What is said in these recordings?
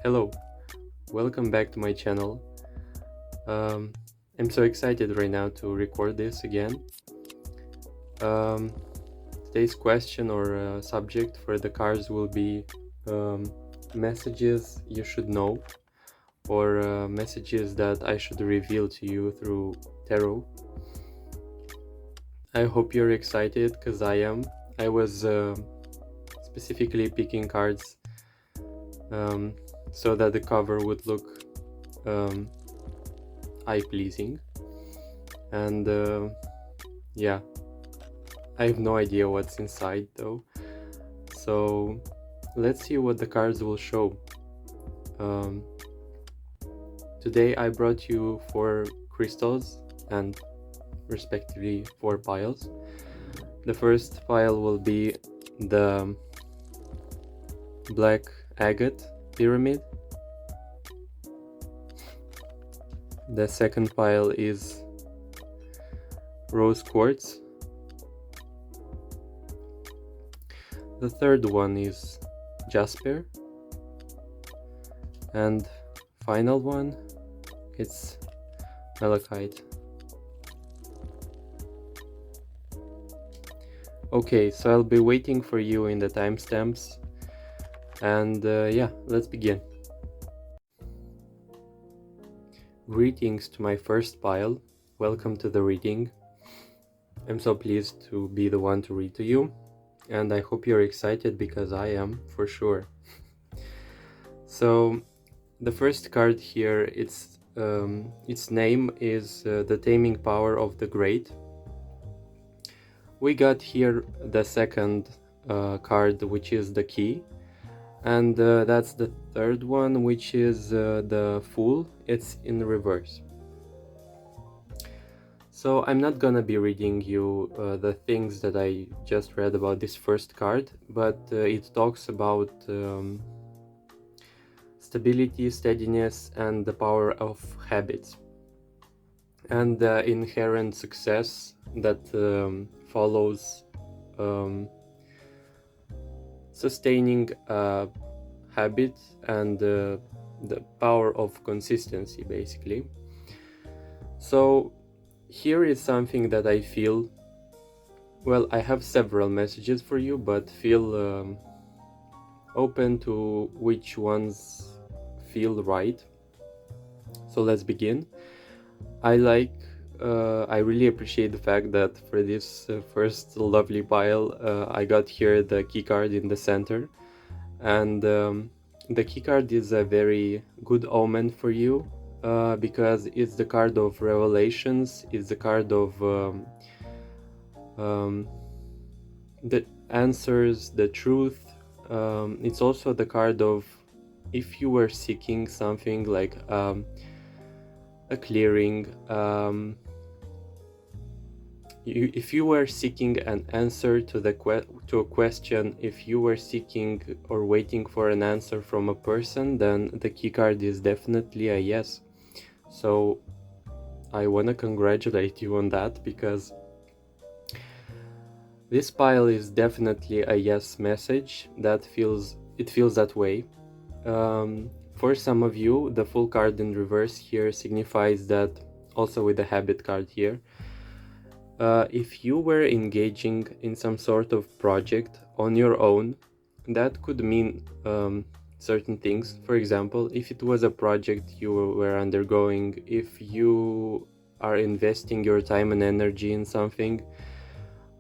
Hello, welcome back to my channel. Um, I'm so excited right now to record this again. Um, Today's question or subject for the cards will be um, messages you should know, or messages that I should reveal to you through tarot. I hope you're excited, because I am. I was specifically picking cards so that the cover would look eye-pleasing, and yeah, I have no idea what's inside though, so let's see what the cards will show. Today I brought you 4 crystals and respectively 4 piles. The first pile will be the black agate pyramid. The second pile is rose quartz. The third one is Jasper, and final one, it's Malachite. Okay, so I'll be waiting for you in the timestamps, and yeah, let's begin. Greetings to my first pile. Welcome to the reading. I'm so pleased to be the one to read to you, and I hope you're excited, because I am, for sure. So the first card here, its name is the Taming Power of the Great. We got here the second card, which is the Key, and that's the third one, which is the Fool. It's in reverse. So I'm not gonna be reading you the things that I just read about this first card, but it talks about stability, steadiness, and the power of habits, and the inherent success that follows sustaining a habit, and the power of consistency, basically. So here is something that I feel, well, I have several messages for you, but feel open to which ones feel right. So let's begin. I really appreciate the fact that for this first lovely pile, I got here the key card in the center, and the key card is a very good omen for you, because it's the card of revelations, it's the card of the answers, the truth. It's also the card of, if you were seeking something like a clearing, if you were seeking an answer to a question, if you were seeking or waiting for an answer from a person, then the key card is definitely a yes. So I want to congratulate you on that, because this pile is definitely a yes message. It feels that way. For some of you, the Fool card in reverse here signifies that, also with the habit card here, if you were engaging in some sort of project on your own, that could mean certain things. For example, if it was a project you were undergoing, if you are investing your time and energy in something,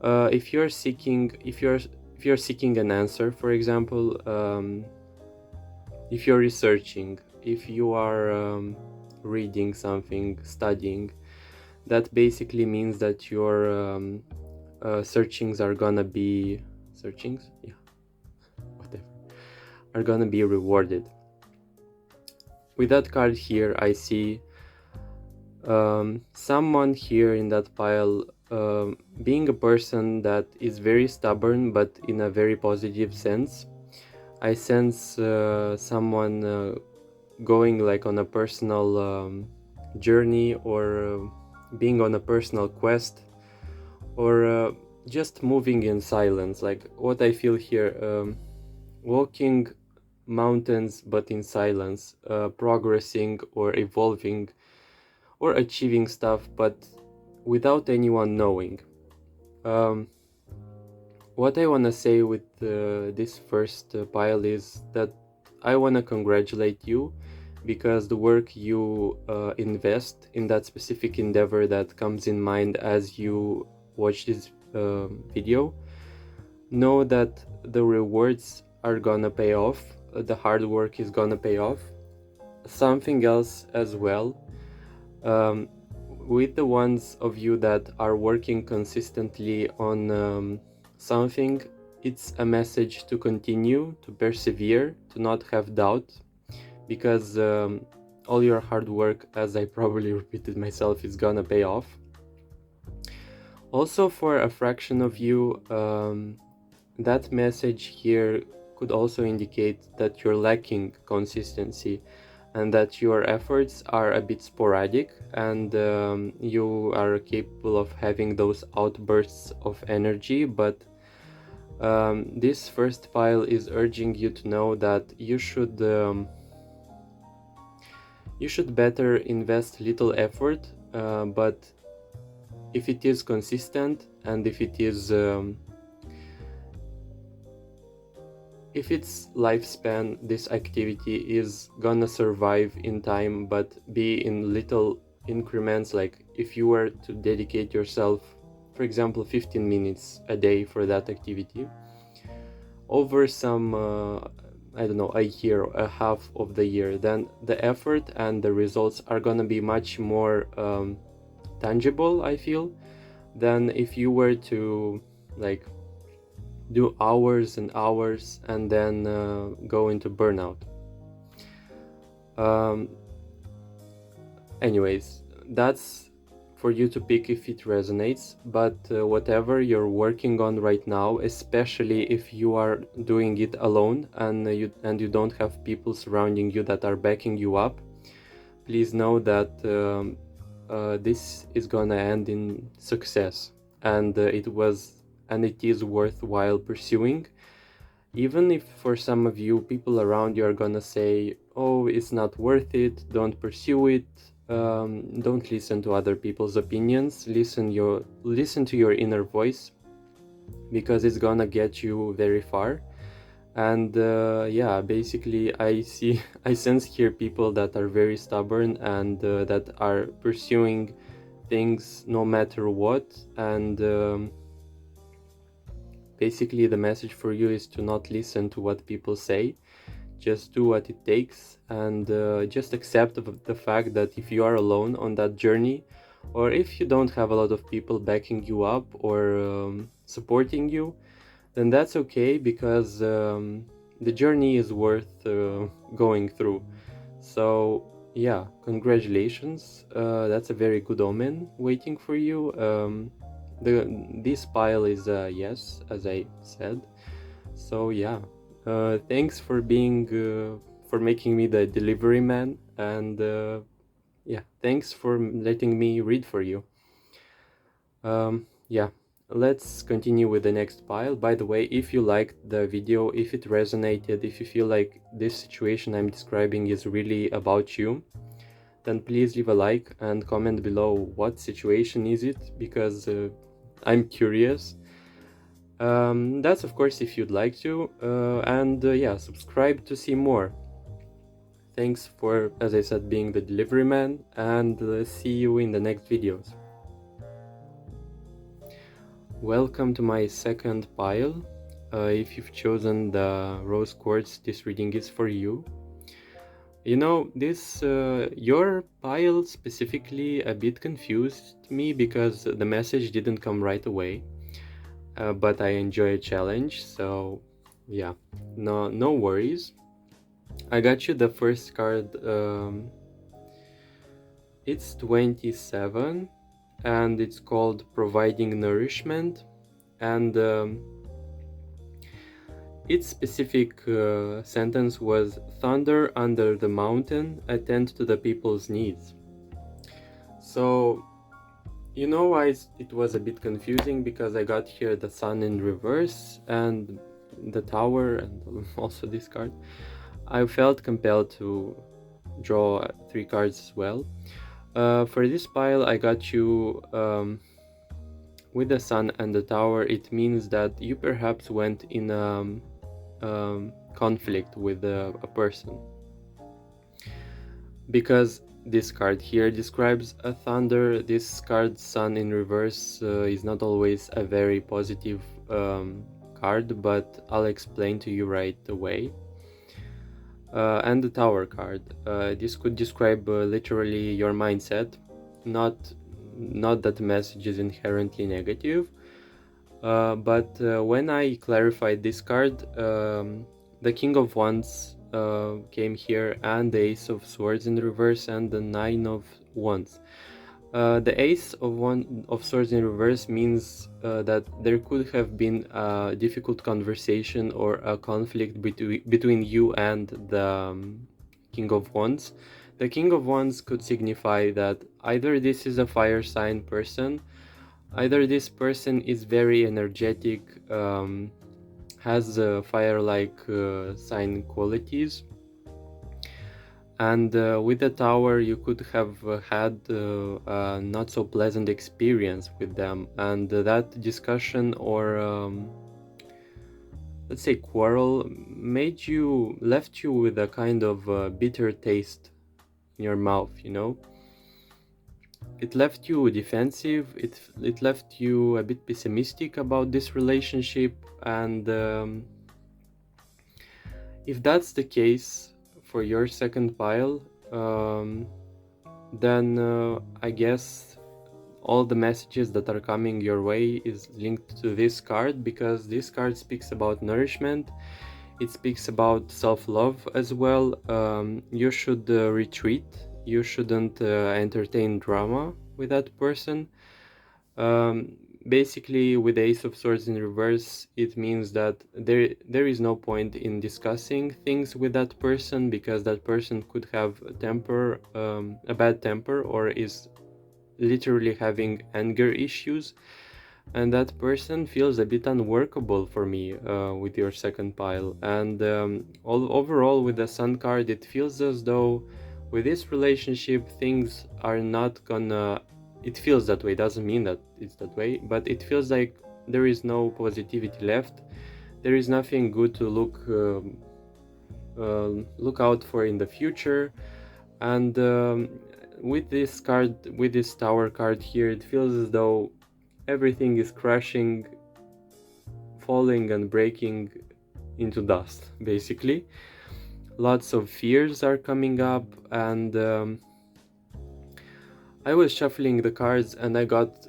if you're seeking an answer, for example, if you're researching, if you are reading something, studying, that basically means that your searchings are gonna be are gonna be rewarded. With that card here, I see someone here in that pile being a person that is very stubborn, but in a very positive sense. I sense someone going like on a personal journey, or being on a personal quest, or just moving in silence. Like what I feel here, walking mountains but in silence, progressing or evolving or achieving stuff but without anyone knowing. Um, what I want to say with this first pile is that I want to congratulate you because the work you invest in that specific endeavor that comes in mind as you watch this video, know that the rewards are gonna pay off, the hard work is gonna pay off. Something else as well, um, with the ones of you that are working consistently on something, it's a message to continue, to persevere, to not have doubt, because all your hard work, as I probably repeated myself, is gonna pay off. Also, for a fraction of you, that message here could also indicate that you're lacking consistency and that your efforts are a bit sporadic, and you are capable of having those outbursts of energy, but this first pile is urging you to know that you should better invest little effort, but if it is consistent and if its lifespan, this activity is gonna survive in time but be in little increments. Like if you were to dedicate yourself, for example, 15 minutes a day for that activity over some I don't know, a year, a half of the year, then the effort and the results are gonna be much more tangible, I feel, than if you were to like do hours and hours and then go into burnout. Anyways, that's for you to pick if it resonates, but whatever you're working on right now, especially if you are doing it alone and you don't have people surrounding you that are backing you up, please know that this is gonna end in success, and it is worthwhile pursuing, even if for some of you, people around you are gonna say, oh, it's not worth it, don't pursue it. Don't listen to other people's opinions, listen to your inner voice, because it's gonna get you very far. And yeah, basically I sense here people that are very stubborn and that are pursuing things no matter what, and basically the message for you is to not listen to what people say, just do what it takes, and just accept the fact that if you are alone on that journey, or if you don't have a lot of people backing you up or supporting you, then that's okay, because the journey is worth going through. So yeah, congratulations, that's a very good omen waiting for you. This pile is yes, as I said. So yeah, thanks for making me the delivery man, and yeah, thanks for letting me read for you. Yeah, let's continue with the next pile. By the way, if you liked the video, if it resonated, if you feel like this situation I'm describing is really about you, then please leave a like and comment below what situation is it, because I'm curious. That's of course if you'd like to, and yeah, subscribe to see more. Thanks for, as I said, being the delivery man, and see you in the next videos. Welcome to my second pile. If you've chosen the rose quartz, this reading is for you. You know, this your pile specifically a bit confused me because the message didn't come right away. But I enjoy a challenge, so yeah, no worries. I got you the first card. It's 27, and it's called Providing Nourishment, and its specific sentence was Thunder under the mountain, attend to the people's needs. So you know why it was a bit confusing, because I got here the sun in reverse and the tower, and also this card. I felt compelled to draw 3 cards as well. For this pile I got you with the sun and the tower. It means that you perhaps went in conflict with a person, because this card here describes a thunder. This card, sun in reverse, is not always a very positive card, but I'll explain to you right away. And the tower card, this could describe literally your mindset, not that the message is inherently negative, but when I clarified this card, the King of Wands came here, and the Ace of Swords in reverse, and the Nine of Wands. The Ace of Swords in reverse means that there could have been a difficult conversation or a conflict between you and the King of Wands. The King of Wands could signify that either this is a fire sign person, either this person is very energetic, has fire-like sign qualities, and with the tower you could have had a not so pleasant experience with them, and that discussion or let's say quarrel left you with a kind of bitter taste in your mouth, you know. It left you defensive, it left you a bit pessimistic about this relationship, and if that's the case for your second pile, then I guess all the messages that are coming your way is linked to this card, because this card speaks about nourishment. It speaks about self-love as well. You should retreat. You shouldn't entertain drama with that person. Basically, with the Ace of Swords in reverse, it means that there is no point in discussing things with that person, because that person could have a bad temper, or is literally having anger issues, and that person feels a bit unworkable for me with your second pile. And overall, with the Sun card, it feels as though with this relationship things are not gonna, it feels that way, doesn't mean that it's that way, but it feels like there is no positivity left. There is nothing good to look out for in the future. And with this card, with this tower card here, it feels as though everything is crashing, falling and breaking into dust, basically. Lots of fears are coming up, and I was shuffling the cards, and I got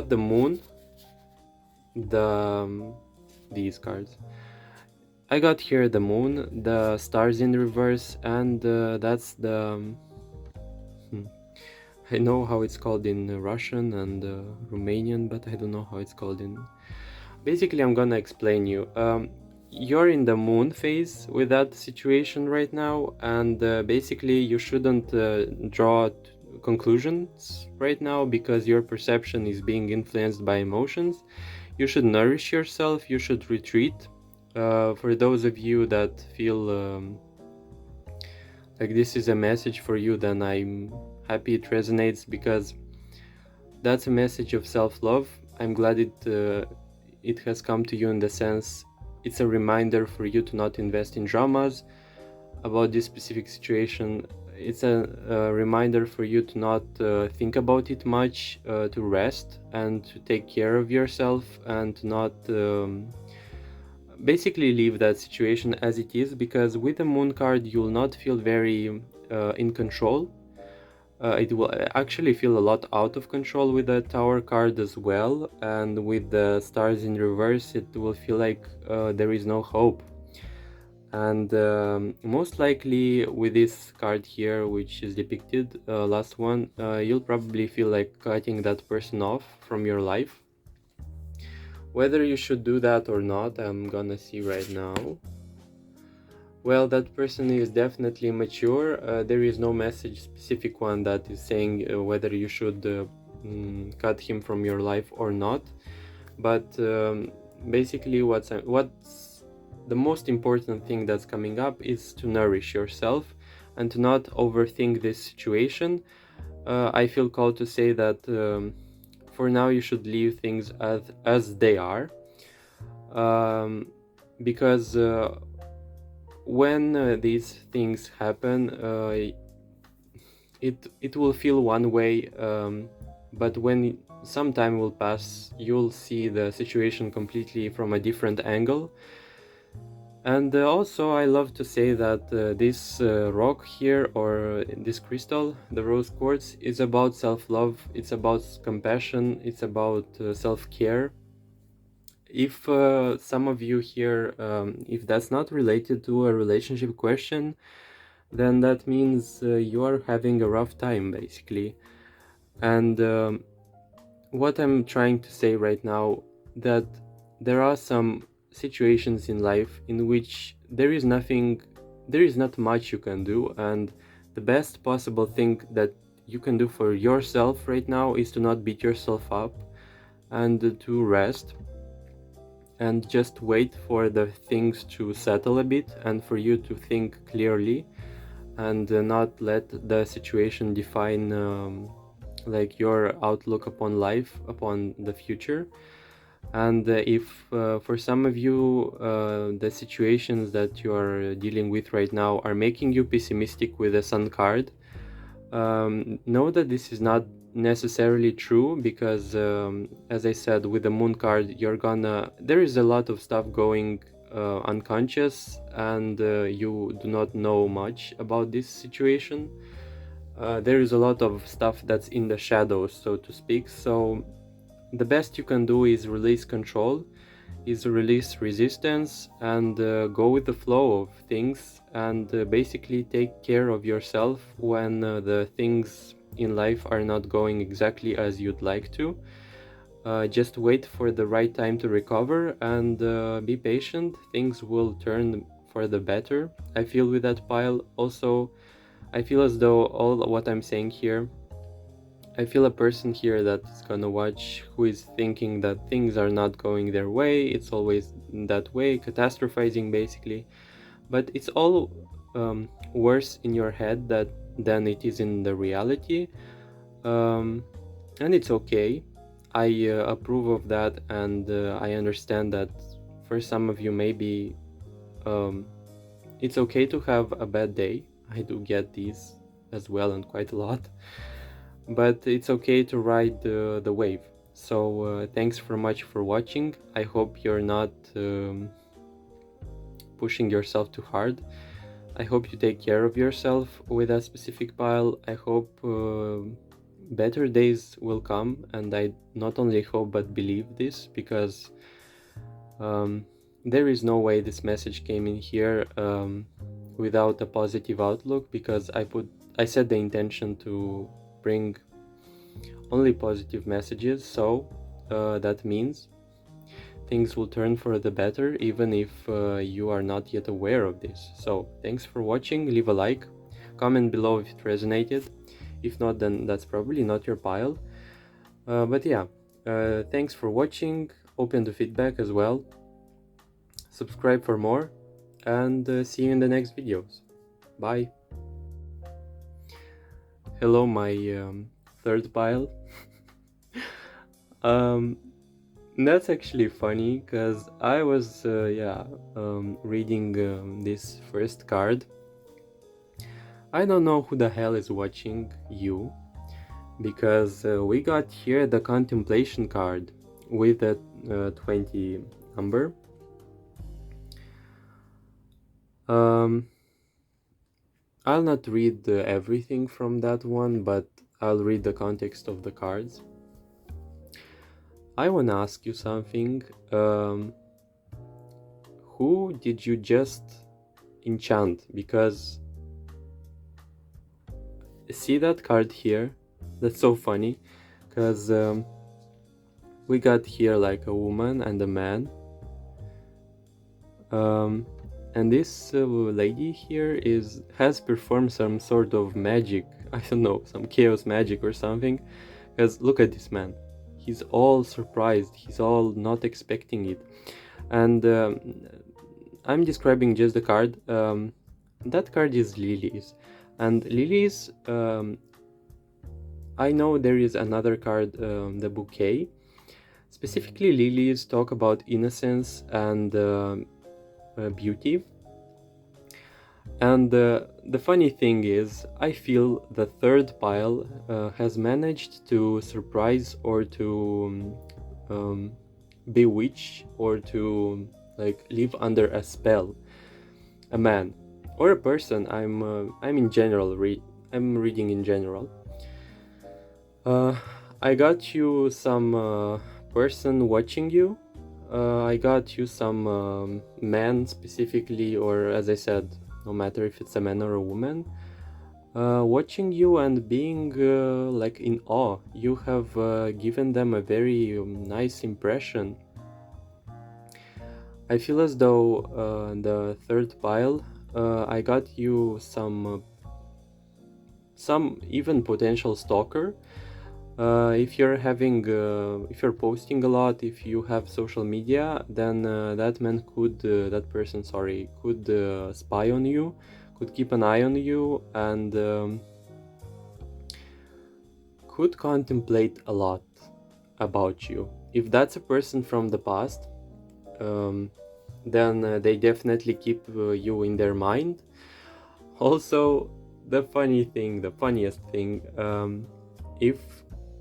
the moon, these cards. I got here the moon, the stars in reverse, and that's the I know how it's called in Russian and Romanian, but I don't know how it's called in... Basically, I'm gonna explain you. You're in the moon phase with that situation right now, and basically you shouldn't draw conclusions right now, because your perception is being influenced by emotions. You should nourish yourself, you should retreat. For those of you that feel like this is a message for you, then I'm happy it resonates, because that's a message of self-love. I'm glad it has come to you, in the sense it's a reminder for you to not invest in dramas about this specific situation. It's a reminder for you to not think about it much, to rest and to take care of yourself, and to not basically leave that situation as it is, because with the moon card you'll not feel very in control. It will actually feel a lot out of control with the tower card as well, and with the stars in reverse it will feel like there is no hope. And most likely with this card here, which is depicted, last one, you'll probably feel like cutting that person off from your life. Whether you should do that or not, I'm gonna see right now. Well, that person is definitely mature. There is no message, specific one, that is saying whether you should cut him from your life or not. But basically what's the most important thing that's coming up is to nourish yourself and to not overthink this situation. I feel called to say that for now you should leave things as they are, because when these things happen, it will feel one way, but when some time will pass, you'll see the situation completely from a different angle. And also I love to say that this rock here, or this crystal, the rose quartz, is about self-love, it's about compassion, it's about self-care. If some of you here, if that's not related to a relationship question, then that means you are having a rough time, basically. And what I'm trying to say right now, that there are some situations in life in which there is not much you can do, and the best possible thing that you can do for yourself right now is to not beat yourself up, and to rest and just wait for the things to settle a bit and for you to think clearly, and not let the situation define like your outlook upon life, upon the future. And if for some of you the situations that you are dealing with right now are making you pessimistic with the sun card, know that this is not necessarily true, because as I said, with the moon card, there is a lot of stuff going unconscious, and you do not know much about this situation. There is a lot of stuff that's in the shadows, so to speak. So the best you can do is release control, is release resistance, and go with the flow of things, and basically take care of yourself when the things in life are not going exactly as you'd like to. Just wait for the right time to recover, and be patient. Things will turn for the better. I feel with that pile. Also, I feel as though all what I'm saying here, I feel a person here that's gonna watch who is thinking that things are not going their way, it's always that way, catastrophizing basically. But it's all worse in your head than it is in the reality. And it's okay. I approve of that, and I understand that for some of you maybe it's okay to have a bad day. I do get these as well, and quite a lot. But it's okay to ride the wave. So thanks very much for watching. I hope you're not pushing yourself too hard. I hope you take care of yourself with a specific pile. I hope better days will come, and I not only hope but believe this, because there is no way this message came in here without a positive outlook, because I set the intention to bring only positive messages. So that means things will turn for the better, even if you are not yet aware of this. So thanks for watching. Leave a like, comment below if it resonated. If not, then that's probably not your pile. But yeah, thanks for watching. Open to feedback as well. Subscribe for more, and see you in the next videos. Bye. Hello, my third pile. That's actually funny, because I was reading this first card. I don't know who the hell is watching you, because we got here the contemplation card with a 20 number. I'll not read everything from that one, but I'll read the context of the cards. I wanna ask you something. Who did you just enchant? Because see that card here? That's so funny, because we got here like a woman and a man. And this lady here has performed some sort of magic. I don't know, some chaos magic or something. Because look at this man. He's all surprised. He's all not expecting it. And I'm describing just the card. That card is lilies, and lilies, I know there is another card, the bouquet. Specifically, lilies talk about innocence and beauty. And the funny thing is, I feel the third pile has managed to surprise or to bewitch or to like live under a spell a man or a person. I'm in general I'm reading in general. I got you some person watching you. I got you some man specifically, or as I said, no matter if it's a man or a woman, watching you and being like in awe. You have given them a very nice impression. I feel as though the third pile, I got you some even potential stalker. If you're if you're posting a lot, if you have social media, then that person, sorry, could spy on you, could keep an eye on you, and could contemplate a lot about you. If that's a person from the past, then they definitely keep you in their mind. Also, the funniest thing, if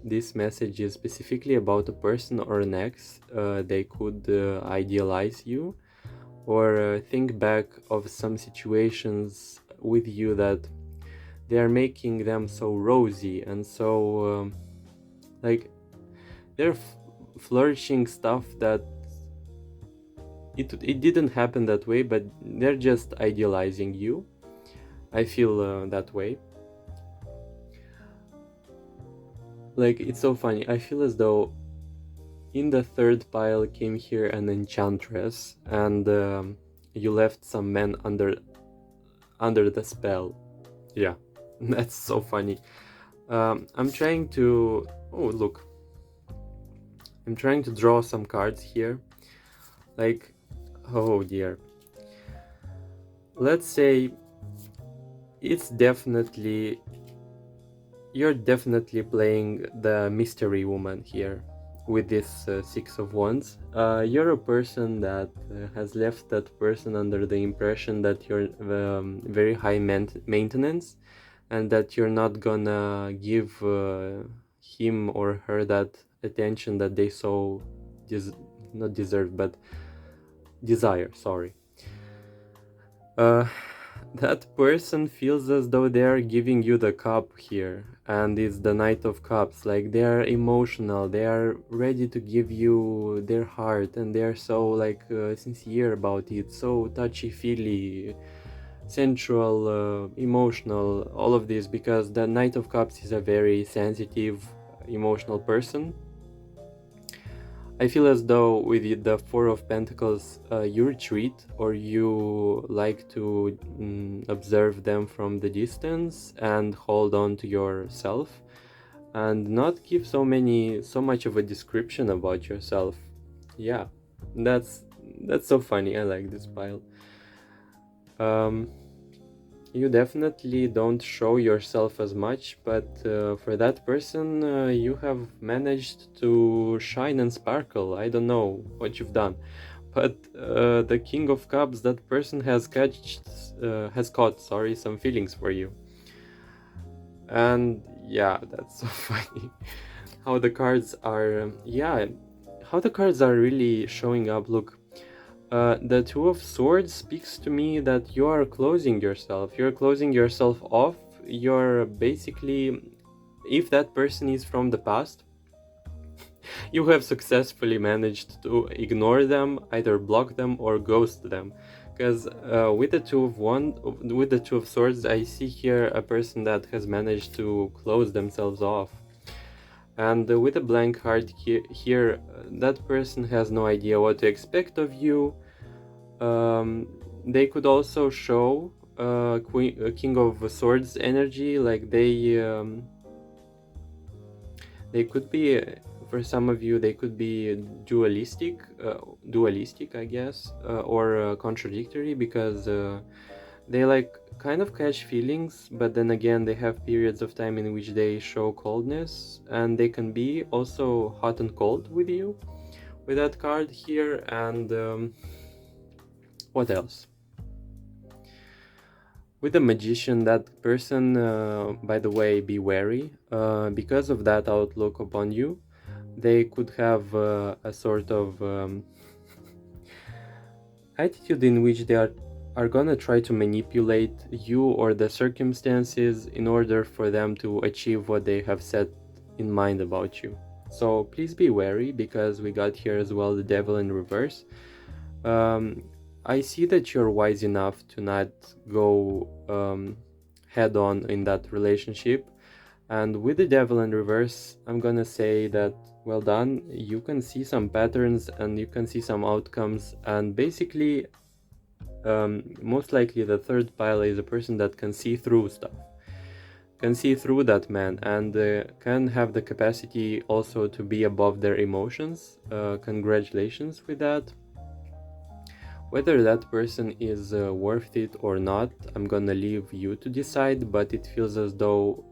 this message is specifically about a person or an ex, they could idealize you or think back of some situations with you that they are making them so rosy and so like they're flourishing stuff that it didn't happen that way, but they're just idealizing you. I feel that way. Like, it's so funny. I feel as though in the third pile came here an enchantress, and you left some men under the spell. Yeah, that's so funny. I'm trying to... Oh, look. I'm trying to draw some cards here. Like, oh dear. Let's say it's definitely... You're definitely playing the mystery woman here with this Six of Wands. You're a person that has left that person under the impression that you're very high maintenance and that you're not gonna give him or her that attention that they so not deserve, but desire, sorry. That person feels as though they are giving you the cup here, and it's the Knight of Cups. Like, they are emotional, they are ready to give you their heart, and they are so like sincere about it, so touchy-feely, sensual, emotional, all of this, because the Knight of Cups is a very sensitive, emotional person. I feel as though with the Four of Pentacles, you retreat, or you like to observe them from the distance and hold on to yourself and not give so much of a description about yourself. Yeah, that's so funny. I like this pile. You definitely don't show yourself as much, but for that person, you have managed to shine and sparkle. I don't know what you've done, but the King of Cups, that person has caught some feelings for you. And yeah, that's so funny. How the cards are, how the cards are really showing up. Look. The Two of Swords speaks to me that you are closing yourself. You're closing yourself off. You're basically, if that person is from the past, you have successfully managed to ignore them, either block them or ghost them. Because with the Two of Swords, I see here a person that has managed to close themselves off. And with a blank heart here, that person has no idea what to expect of you. They could also show King of Swords energy, like they could be For some of you, they could be dualistic, I guess, or contradictory, because they like kind of catch feelings, but then again they have periods of time in which they show coldness, and they can be also hot and cold with you with that card here. And what else? With the magician, that person, by the way, be wary, because of that outlook upon you. They could have a sort of attitude in which they are gonna try to manipulate you or the circumstances in order for them to achieve what they have set in mind about you. So please be wary, because we got here as well the devil in reverse. I see that you're wise enough to not go head on in that relationship. And with the devil in reverse, I'm gonna say that, well done. You can see some patterns and you can see some outcomes, and basically most likely the third pile is a person that can see through stuff, can see through that man, and can have the capacity also to be above their emotions. Congratulations with that. Whether that person is worth it or not, I'm gonna leave you to decide, but it feels as though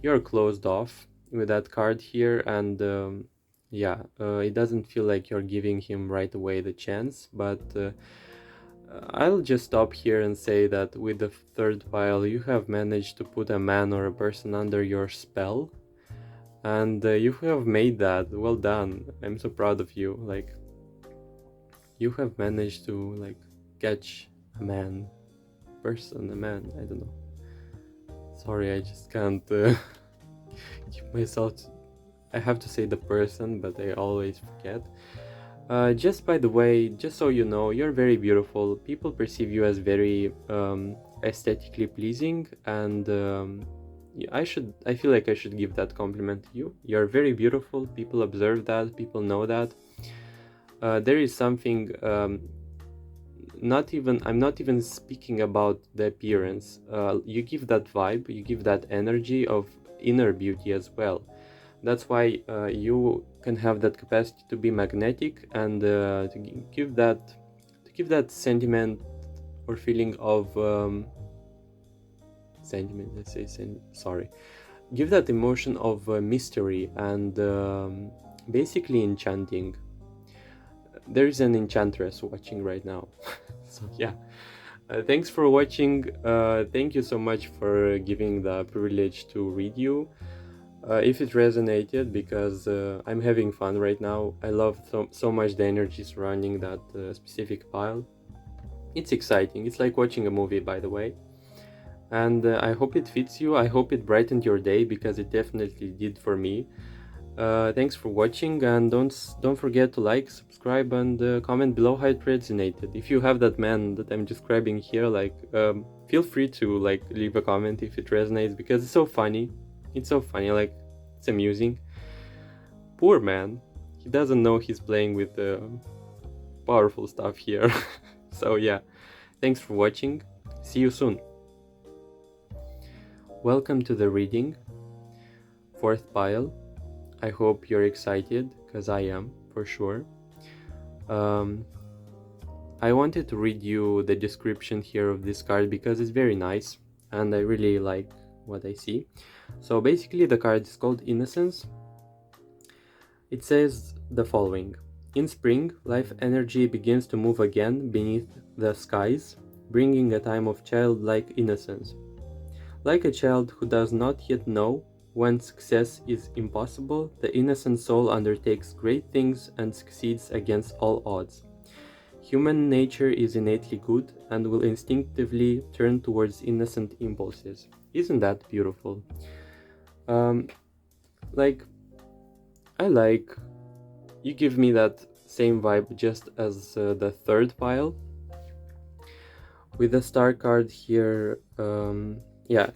you're closed off with that card here, and it doesn't feel like you're giving him right away the chance. But I'll just stop here and say that with the third pile, you have managed to put a man or a person under your spell, and you have made that. Well done. I'm so proud of you. Like, you have managed to like catch a man, person, a man, I don't know. Sorry, I just can't keep myself I have to say the person, but I always forget. Just by the way, just so you know, you're very beautiful. People perceive you as very aesthetically pleasing, and I feel like I should give that compliment to you. You're very beautiful. People observe that, people know that. There is something I'm not even speaking about the appearance. You give that vibe, you give that energy of inner beauty as well. That's why you can have that capacity to be magnetic, and to give that sentiment or feeling of sentiment. Let's say sorry. Give that emotion of mystery and basically enchanting. There is an enchantress watching right now. So yeah, thanks for watching. Thank you so much for giving the privilege to read you. If it resonated, because I'm having fun right now. I love so much the energy surrounding that specific pile. It's exciting. It's like watching a movie, by the way. And I hope it fits you. I hope it brightened your day, because it definitely did for me. Thanks for watching, and don't forget to like, subscribe, and comment below how it resonated. If you have that man that I'm describing here, like feel free to like leave a comment if it resonates, because it's so funny. It's so funny, like it's amusing. Poor man, he doesn't know he's playing with powerful stuff here. So yeah, thanks for watching. See you soon. Welcome to the reading. Fourth pile. I hope you're excited, because I am, for sure. I wanted to read you the description here of this card, because it's very nice, and I really like what I see. So basically the card is called Innocence. It says the following: in spring, life energy begins to move again beneath the skies, bringing a time of childlike innocence. Like a child who does not yet know when success is impossible, the innocent soul undertakes great things and succeeds against all odds. Human nature is innately good and will instinctively turn towards innocent impulses. Isn't that beautiful? You give me that same vibe just as the third pile. With the star card here,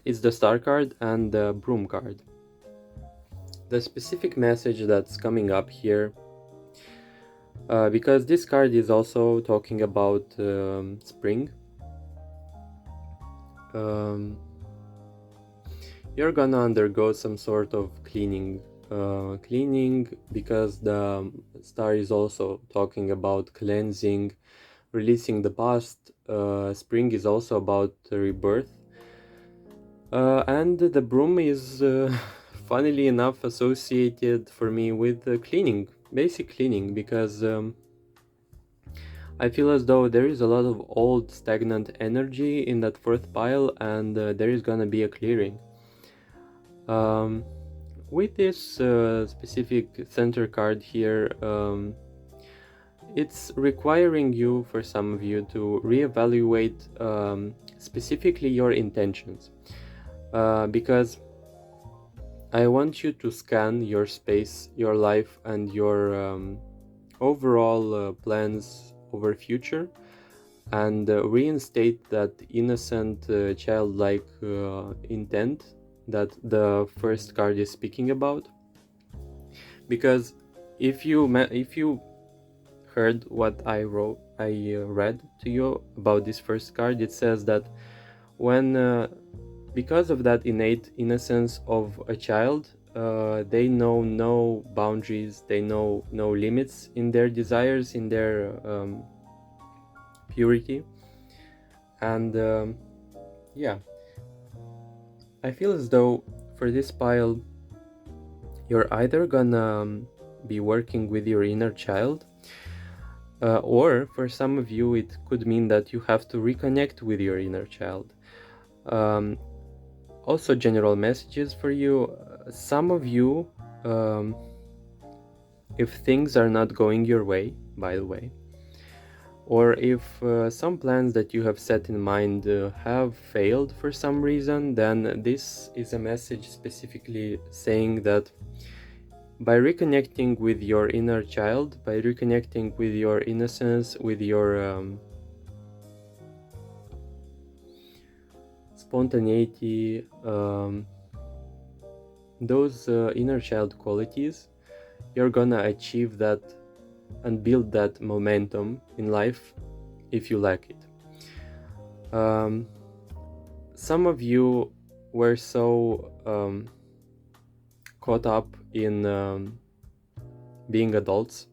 it's the star card and the broom card. The specific message that's coming up here, because this card is also talking about spring, you're gonna undergo some sort of cleaning cleaning, because the star is also talking about cleansing, releasing the past. Spring is also about rebirth. And the broom is, funnily enough, associated for me with cleaning, basic cleaning, because I feel as though there is a lot of old stagnant energy in that fourth pile, and there is gonna be a clearing. With this specific center card here, it's requiring you, for some of you, to reevaluate specifically your intentions, because I want you to scan your space, your life, and your overall plans over future, and reinstate that innocent, childlike intent that the first card is speaking about. Because if you heard what I read to you about this first card, it says that when because of that innate innocence of a child, they know no boundaries, they know no limits in their desires, in their purity. And yeah, I feel as though for this pile, you're either gonna be working with your inner child, or for some of you it could mean that you have to reconnect with your inner child. Also, general messages for you. Some of you, if things are not going your way, by the way, or if some plans that you have set in mind have failed for some reason, then this is a message specifically saying that by reconnecting with your inner child, by reconnecting with your innocence, with your spontaneity, those inner child qualities, you're gonna achieve that and build that momentum in life if you lack it. Some of you were so caught up in being adults,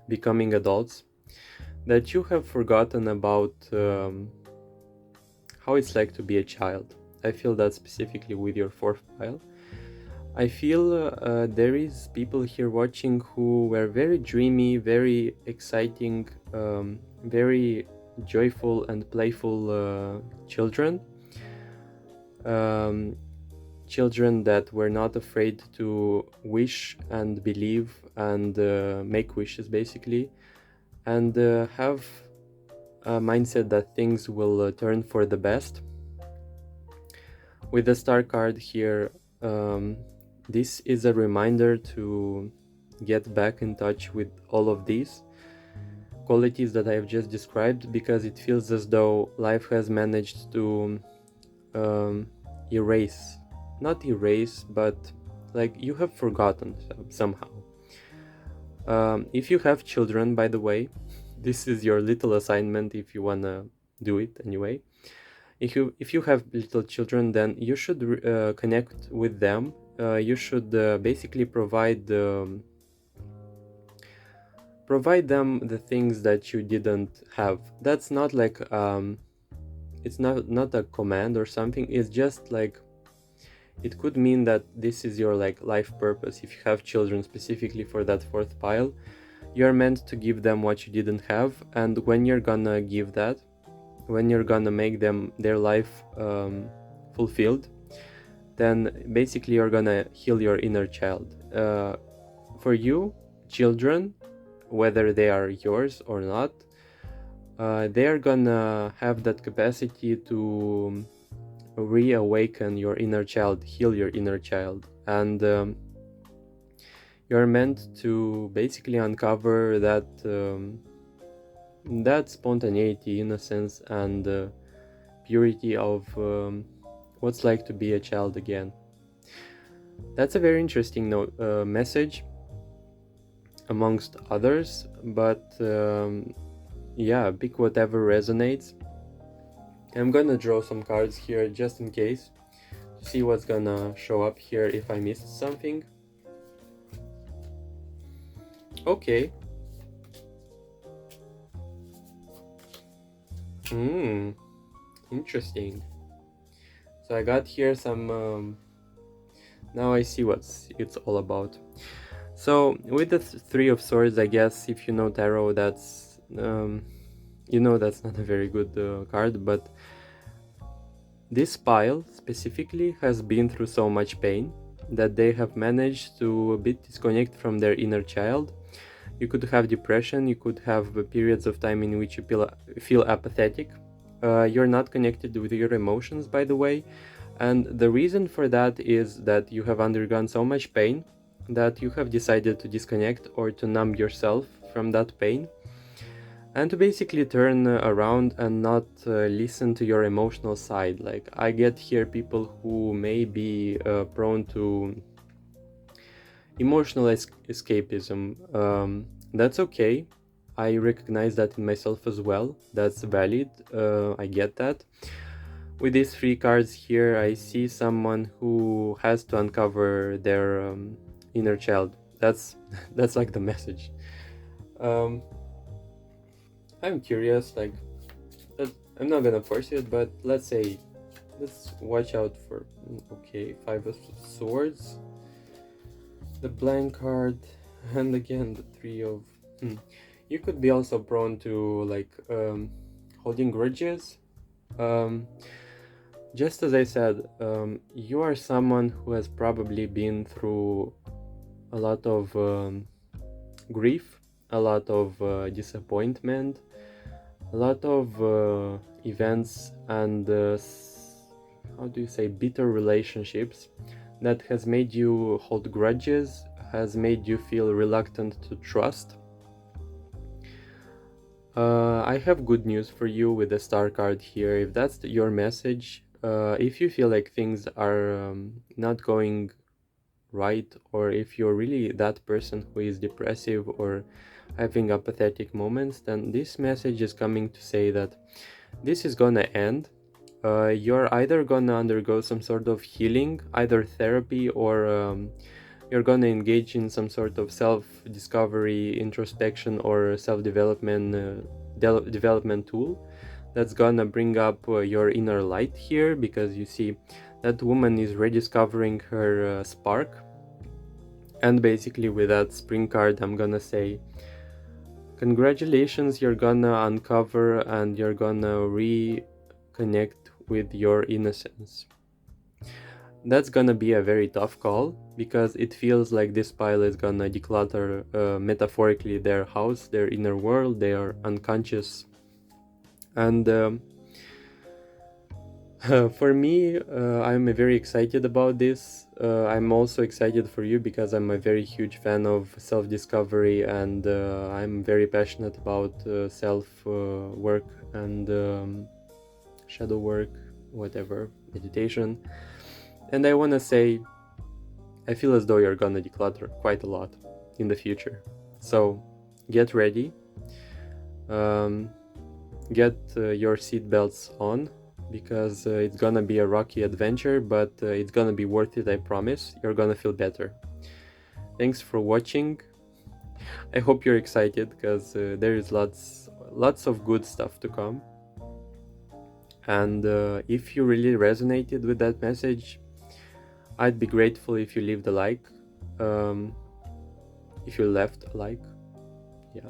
becoming adults, that you have forgotten about how it's like to be a child. I feel that specifically with your fourth pile. I feel there is people here watching who were very dreamy, very exciting, very joyful and playful children. Children that were not afraid to wish and believe and make wishes, basically, and have a mindset that things will turn for the best. With the star card here, this is a reminder to get back in touch with all of these qualities that I have just described, because it feels as though life has managed to erase, not erase, but like you have forgotten somehow. If you have children, by the way, this is your little assignment if you wanna do it anyway. If you have little children, then you should connect with them. You should basically provide them the things that you didn't have. That's not like it's not a command or something. It's just like, it could mean that this is your like life purpose. If you have children, specifically for that fourth pile, you're meant to give them what you didn't have. And when you're gonna give that, when you're gonna make them their life fulfilled, then basically you're gonna heal your inner child. For you, children, whether they are yours or not, they're gonna have that capacity to reawaken your inner child, heal your inner child, and you're meant to basically uncover that that spontaneity, innocence, and purity of what's like to be a child again. That's a very interesting message amongst others, but yeah, pick whatever resonates. I'm gonna draw some cards here just in case, to see what's gonna show up here if I missed something. Okay. Interesting. So I got here some now I see what it's all about. So with the Three of Swords, I guess if you know tarot, that's you know that's not a very good card, but this pile specifically has been through so much pain that they have managed to a bit disconnect from their inner child. You could have depression, you could have periods of time in which you feel apathetic. You're not connected with your emotions, by the way, and the reason for that is that you have undergone so much pain that you have decided to disconnect or to numb yourself from that pain and to basically turn around and not listen to your emotional side. Like, I get here people who may be prone to emotional escapism. That's okay. I recognize that in myself as well. That's valid. I get that. With these three cards here, I see someone who has to uncover their inner child. That's that's like the message. Um, I'm curious, like, I'm not gonna force it, but let's watch out for. Okay, Five of Swords, the blank card, and again the Three of. You could be also prone to like holding grudges. Just as I said, you are someone who has probably been through a lot of grief, a lot of disappointment, a lot of events and how do you say, bitter relationships that has made you hold grudges, has made you feel reluctant to trust. I have good news for you with the star card here. If that's your message, if you feel like things are not going right, or if you're really that person who is depressive or having apathetic moments, then this message is coming to say that this is gonna end. You're either gonna undergo some sort of healing, either therapy, or you're gonna engage in some sort of self-discovery, introspection, or self-development development tool that's gonna bring up your inner light here, because you see that woman is rediscovering her spark. And basically with that spring card, I'm gonna say congratulations, you're gonna uncover and you're gonna reconnect with your innocence. That's gonna be a very tough call, because it feels like this pile is gonna declutter metaphorically their house, their inner world, their unconscious. And for me, I'm very excited about this. I'm also excited for you because I'm a very huge fan of self-discovery, and I'm very passionate about self-work and shadow work, whatever, meditation. And I want to say, I feel as though you're gonna declutter quite a lot in the future. So get ready. Get your seatbelts on, because it's gonna be a rocky adventure, but it's gonna be worth it, I promise. You're gonna feel better. Thanks for watching. I hope you're excited, because there is lots of good stuff to come. And if you really resonated with that message, I'd be grateful if you leave the like. If you left a like. Yeah,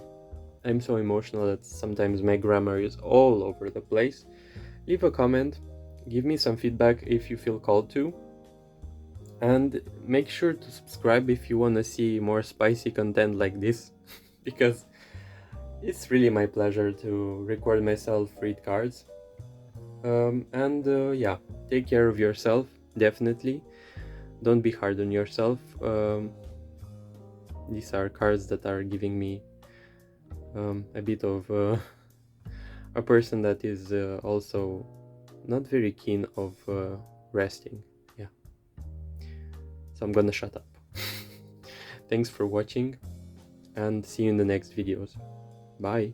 I'm so emotional that sometimes my grammar is all over the place. Leave a comment, give me some feedback if you feel called to, and make sure to subscribe if you want to see more spicy content like this, because it's really my pleasure to record myself read cards. Yeah, take care of yourself, definitely. Don't be hard on yourself. These are cards that are giving me a bit of a person that is also not very keen of resting. Yeah, so I'm gonna shut up. Thanks for watching, and see you in the next videos. Bye.